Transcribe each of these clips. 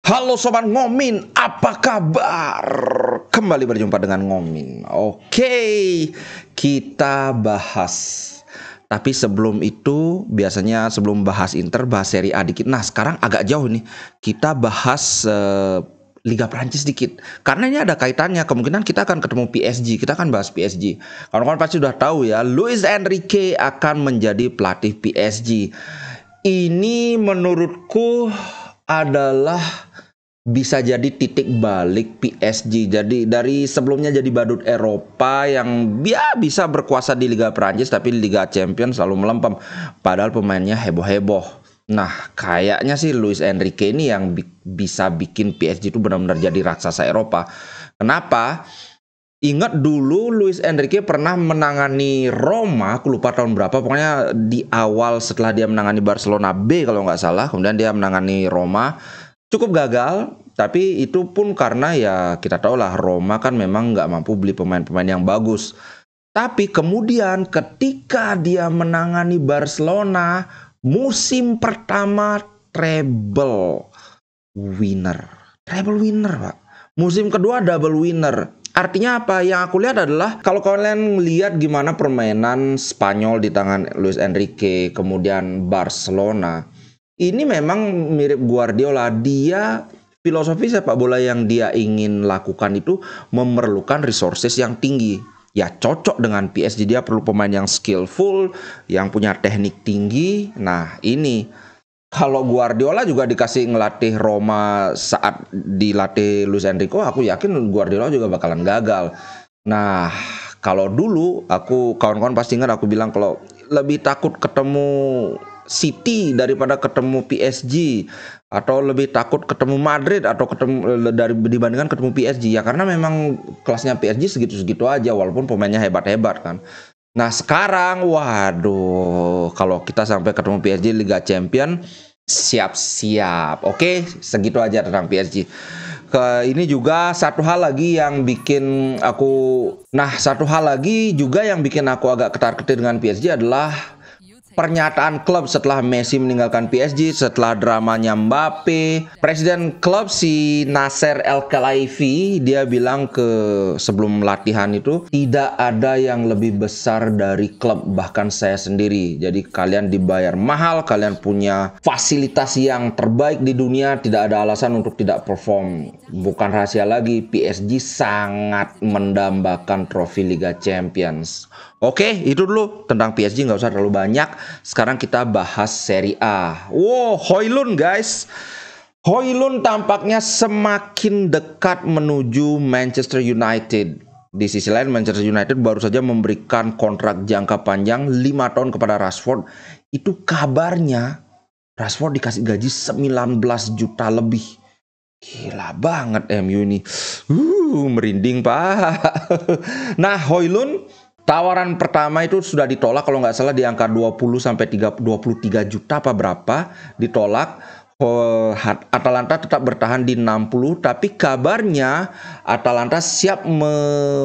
Halo Sobat Ngomin, apa kabar? Kembali berjumpa dengan Ngomin. Oke, kita bahas. Tapi sebelum itu, biasanya sebelum bahas Inter, bahas Serie A dikit. Nah, sekarang agak jauh nih. Kita bahas Liga Prancis dikit. Karena ini ada kaitannya. Kemungkinan kita akan ketemu PSG. Kita akan bahas PSG. Kawan-kawan pasti sudah tahu ya, Luis Enrique akan menjadi pelatih PSG. Ini menurutku adalah bisa jadi titik balik PSG. Jadi dari sebelumnya jadi badut Eropa yang bisa berkuasa di Liga Prancis, tapi Liga Champions selalu melempem. Padahal pemainnya heboh-heboh. Nah, kayaknya sih Luis Enrique ini yang bisa bikin PSG itu benar-benar jadi raksasa Eropa. Kenapa? Ingat dulu Luis Enrique pernah menangani Roma, aku lupa tahun berapa, pokoknya di awal setelah dia menangani Barcelona B kalau nggak salah, kemudian dia menangani Roma. Cukup gagal, tapi itu pun karena ya kita tahu lah Roma kan memang nggak mampu beli pemain-pemain yang bagus. Tapi kemudian ketika dia menangani Barcelona, musim pertama treble winner. Treble winner, Pak. Musim kedua double winner. Artinya apa? Yang aku lihat adalah kalau kalian lihat gimana permainan Spanyol di tangan Luis Enrique, kemudian Barcelona. Ini memang mirip Guardiola. Dia filosofi sepak bola yang dia ingin lakukan itu memerlukan resources yang tinggi. Ya cocok dengan PSG, dia perlu pemain yang skillful, yang punya teknik tinggi. Nah ini kalau Guardiola juga dikasih ngelatih Roma saat dilatih Luis Enrique, aku yakin Guardiola juga bakalan gagal. Nah kalau dulu kawan-kawan pasti ingat aku bilang kalau lebih takut ketemu City daripada ketemu PSG, atau lebih takut ketemu Madrid atau dibandingkan ketemu PSG ya, karena memang kelasnya PSG segitu-segitu aja walaupun pemainnya hebat-hebat kan. Nah sekarang waduh, kalau kita sampai ketemu PSG Liga Champion, siap-siap. Oke, segitu aja tentang PSG. Ini juga satu hal lagi yang bikin aku agak ketar-ketir dengan PSG adalah pernyataan klub setelah Messi meninggalkan PSG, setelah dramanya Mbappe. Presiden klub si Nasser El-Khelaifi, dia bilang sebelum latihan itu, tidak ada yang lebih besar dari klub, bahkan saya sendiri. Jadi kalian dibayar mahal, kalian punya fasilitas yang terbaik di dunia, tidak ada alasan untuk tidak perform. Bukan rahasia lagi, PSG sangat mendambakan trofi Liga Champions. Oke, itu dulu tentang PSG, nggak usah terlalu banyak. Sekarang kita bahas Serie A. Wow, Højlund guys. Højlund tampaknya semakin dekat menuju Manchester United. Di sisi lain, Manchester United baru saja memberikan kontrak jangka panjang 5 tahun kepada Rashford. Itu kabarnya Rashford dikasih gaji 19 juta lebih. Gila banget MU ini. Merinding Pak. Nah, Højlund tawaran pertama itu sudah ditolak kalau nggak salah di angka 23 juta apa berapa, ditolak. Atalanta tetap bertahan di 60, tapi kabarnya Atalanta siap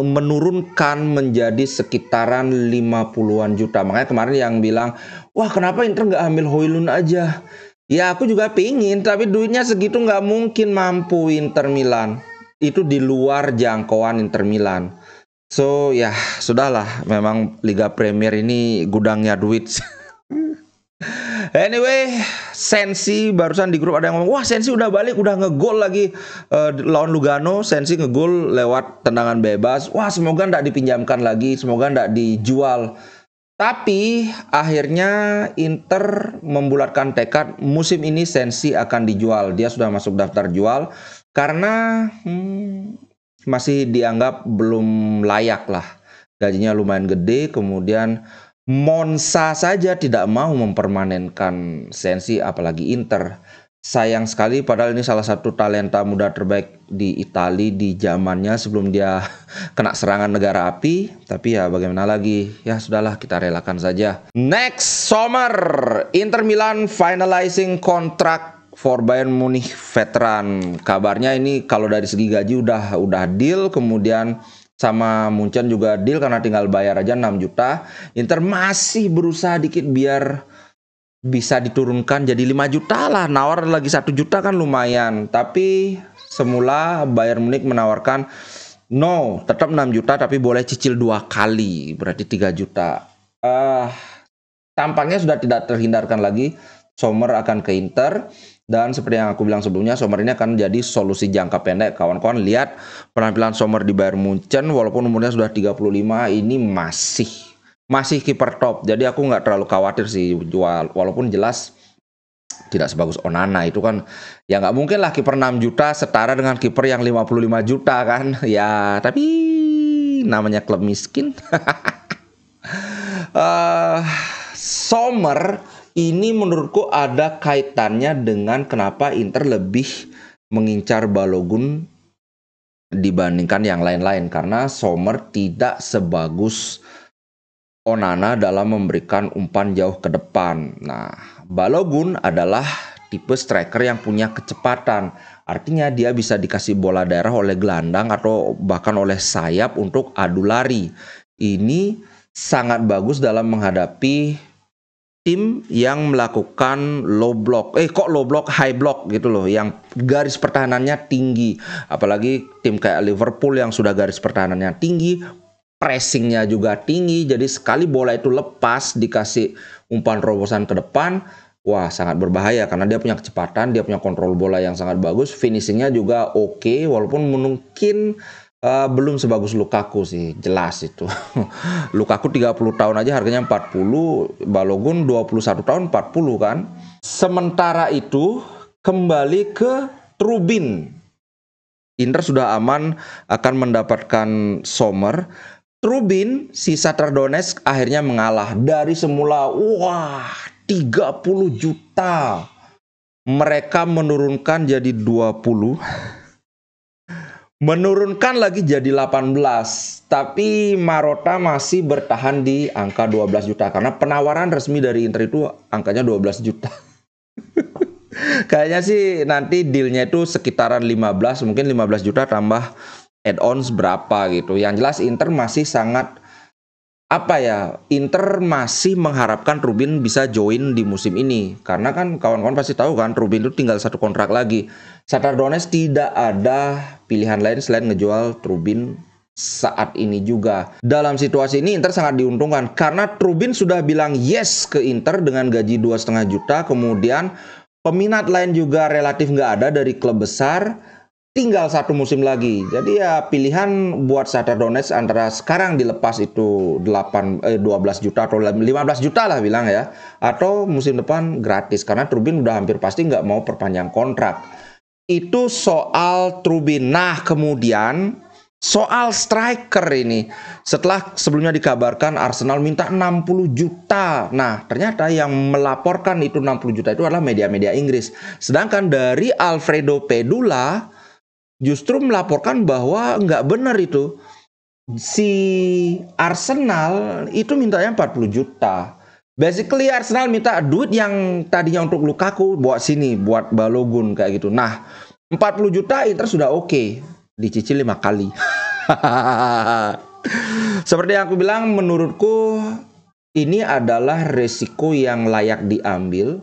menurunkan menjadi sekitaran 50-an juta. Makanya kemarin yang bilang, wah kenapa Inter nggak ambil Højlund aja? Ya aku juga pingin, tapi duitnya segitu nggak mungkin mampu Inter Milan. Itu di luar jangkauan Inter Milan. So ya sudahlah, memang Liga Premier ini gudangnya duit. Anyway, Sensi barusan di grup ada yang ngomong, wah Sensi udah balik, udah ngegol lagi lawan Lugano. Sensi ngegol lewat tendangan bebas. Wah semoga nggak dipinjamkan lagi, semoga nggak dijual. Tapi akhirnya Inter membulatkan tekad, musim ini Sensi akan dijual. Dia sudah masuk daftar jual karena masih dianggap belum layak lah. Gajinya lumayan gede, kemudian Monza saja tidak mau mempermanenkan Sensi, apalagi Inter. Sayang sekali, padahal ini salah satu talenta muda terbaik di Italia di zamannya sebelum dia kena serangan negara api. Tapi ya bagaimana lagi, ya sudahlah kita relakan saja. Next summer, Inter Milan finalizing kontrak for Bayern Munich veteran. Kabarnya ini kalau dari segi gaji udah deal, kemudian sama Munchen juga deal karena tinggal bayar aja 6 juta. Inter masih berusaha dikit biar bisa diturunkan jadi 5 juta lah, nawar lagi 1 juta kan lumayan. Tapi semula Bayern Munich menawarkan no, tetap 6 juta tapi boleh cicil 2 kali, berarti 3 juta. Tampaknya sudah tidak terhindarkan lagi Sommer akan ke Inter. Dan seperti yang aku bilang sebelumnya, Sommer ini akan jadi solusi jangka pendek. Kawan-kawan lihat penampilan Sommer di Bayern Munchen, walaupun umurnya sudah 35, ini masih kiper top. Jadi aku nggak terlalu khawatir sih, walaupun jelas tidak sebagus Onana. Itu kan ya nggak mungkin lah kiper 6 juta setara dengan kiper yang 55 juta kan. Ya tapi namanya klub miskin. Sommer ini menurutku ada kaitannya dengan kenapa Inter lebih mengincar Balogun dibandingkan yang lain-lain. Karena Sommer tidak sebagus Onana dalam memberikan umpan jauh ke depan. Nah, Balogun adalah tipe striker yang punya kecepatan. Artinya dia bisa dikasih bola daerah oleh gelandang atau bahkan oleh sayap untuk adu lari. Ini sangat bagus dalam menghadapi tim yang melakukan low block, high block gitu loh, yang garis pertahanannya tinggi. Apalagi tim kayak Liverpool yang sudah garis pertahanannya tinggi, pressingnya juga tinggi. Jadi sekali bola itu lepas, dikasih umpan terobosan ke depan, wah sangat berbahaya karena dia punya kecepatan, dia punya kontrol bola yang sangat bagus, finishingnya juga oke, walaupun mungkin belum sebagus Lukaku sih, jelas itu. Lukaku 30 tahun aja harganya 40, Balogun 21 tahun 40 kan. Sementara itu kembali ke Trubin. Inter sudah aman akan mendapatkan Sommer. Trubin, si Shakhtar Donetsk akhirnya mengalah dari semula 30 juta. Mereka menurunkan jadi 20. Menurunkan lagi jadi 18, tapi Marotta masih bertahan di angka 12 juta karena penawaran resmi dari Inter itu angkanya 12 juta. Kayaknya sih nanti dealnya itu sekitaran 15, mungkin 15 juta tambah add-ons berapa gitu. Yang jelas Inter masih sangat Inter masih mengharapkan Trubin bisa join di musim ini. Karena kan kawan-kawan pasti tahu kan, Trubin itu tinggal 1 kontrak lagi. Shakhtar Donetsk tidak ada pilihan lain selain ngejual Trubin saat ini juga. Dalam situasi ini Inter sangat diuntungkan karena Trubin sudah bilang yes ke Inter dengan gaji 2,5 juta. Kemudian peminat lain juga relatif nggak ada dari klub besar. Tinggal 1 musim lagi. Jadi ya pilihan buat Shakhtar Donetsk antara sekarang dilepas itu 12 juta atau 15 juta lah bilang ya. Atau musim depan gratis. Karena Trubin udah hampir pasti nggak mau perpanjang kontrak. Itu soal Trubin. Nah kemudian soal striker ini. Setelah sebelumnya dikabarkan Arsenal minta 60 juta. Nah ternyata yang melaporkan itu 60 juta itu adalah media-media Inggris. Sedangkan dari Alfredo Pedula justru melaporkan bahwa nggak benar itu. Si Arsenal itu mintanya 40 juta. Basically Arsenal minta duit yang tadinya untuk Lukaku buat sini, buat Balogun kayak gitu. Nah, 40 juta Inter sudah oke. Dicicil 5 kali. Seperti yang aku bilang, menurutku ini adalah resiko yang layak diambil.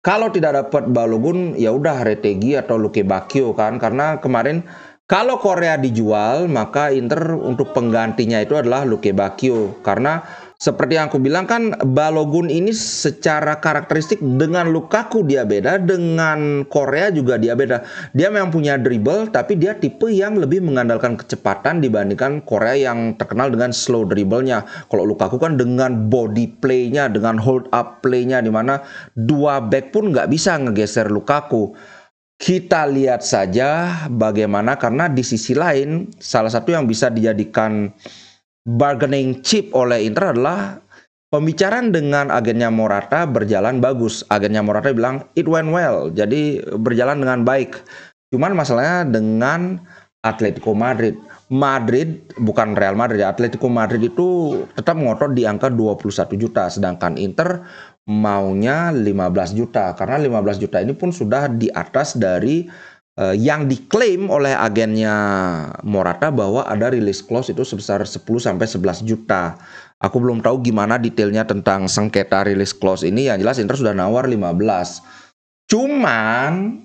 Kalau tidak dapat Balogun, ya udah Retegi atau Luke Bacchio kan. Karena kemarin kalau Korea dijual, maka Inter untuk penggantinya itu adalah Luke Bacchio. Karena seperti yang aku bilang kan, Balogun ini secara karakteristik dengan Lukaku dia beda, dengan Korea juga dia beda. Dia memang punya dribble, tapi dia tipe yang lebih mengandalkan kecepatan dibandingkan Korea yang terkenal dengan slow dribblenya. Kalau Lukaku kan dengan body play-nya, dengan hold up play-nya, dimana 2 back pun nggak bisa ngegeser Lukaku. Kita lihat saja bagaimana, karena di sisi lain, salah satu yang bisa dijadikan bargaining chip oleh Inter adalah pembicaraan dengan agennya Morata berjalan bagus. Agennya Morata bilang it went well, jadi berjalan dengan baik. Cuman masalahnya dengan Atletico Madrid. Bukan Real Madrid, Atletico Madrid itu tetap ngotot di angka 21 juta. Sedangkan Inter maunya 15 juta. Karena 15 juta ini pun sudah di atas dari yang diklaim oleh agennya Morata bahwa ada release clause itu sebesar 10-11 juta. Aku belum tahu gimana detailnya tentang sengketa release clause ini. Yang jelas Inter sudah nawar 15. Cuman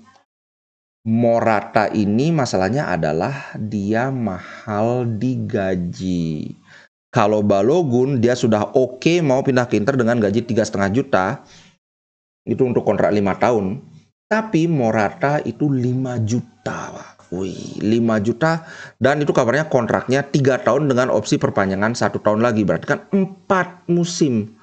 Morata ini masalahnya adalah dia mahal digaji. Kalau Balogun dia sudah oke mau pindah ke Inter dengan gaji 3,5 juta. Itu untuk kontrak 5 tahun. Tapi Morata itu 5 juta. Wih, 5 juta. Dan itu kabarnya kontraknya 3 tahun dengan opsi perpanjangan 1 tahun lagi. Berarti kan 4 musim.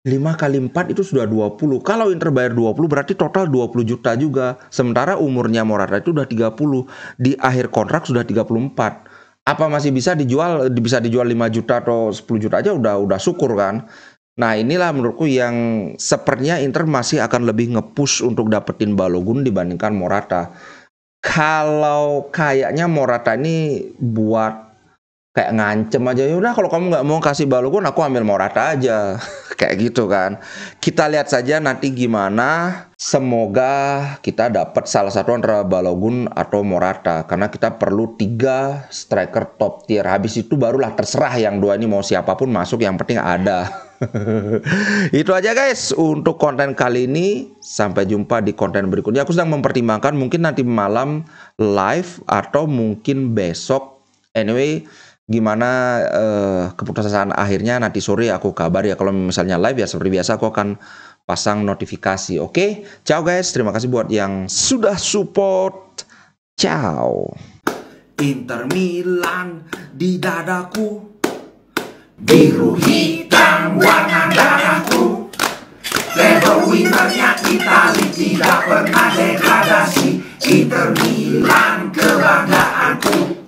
5 kali 4 itu sudah 20. Kalau Inter bayar 20 berarti total 20 juta juga. Sementara umurnya Morata itu udah 30. Di akhir kontrak sudah 34. Apa masih bisa dijual 5 juta atau 10 juta aja udah syukur kan. Nah, inilah menurutku yang sepertinya Inter masih akan lebih nge-push untuk dapetin Balogun dibandingkan Morata. Kalau kayaknya Morata ini buat kayak ngancem aja, ya udah kalau kamu nggak mau kasih Balogun aku ambil Morata aja. Kayak gitu kan. Kita lihat saja nanti gimana. Semoga kita dapat salah satu antara Balogun atau Morata, karena kita perlu 3 striker top tier. Habis itu barulah terserah yang 2 ini mau siapapun masuk, yang penting ada. Itu aja guys untuk konten kali ini. Sampai jumpa di konten berikutnya. Aku sedang mempertimbangkan mungkin nanti malam live atau mungkin besok. Anyway, gimana keputusan akhirnya nanti sore aku kabar ya. Kalau misalnya live ya seperti biasa aku akan pasang notifikasi. Oke, ciao guys. Terima kasih buat yang sudah support. Ciao. Inter Milan di dadaku, biru hitam warna darahku. Label winnernya Itali tidak pernah degradasi. Inter Milan kebanggaanku.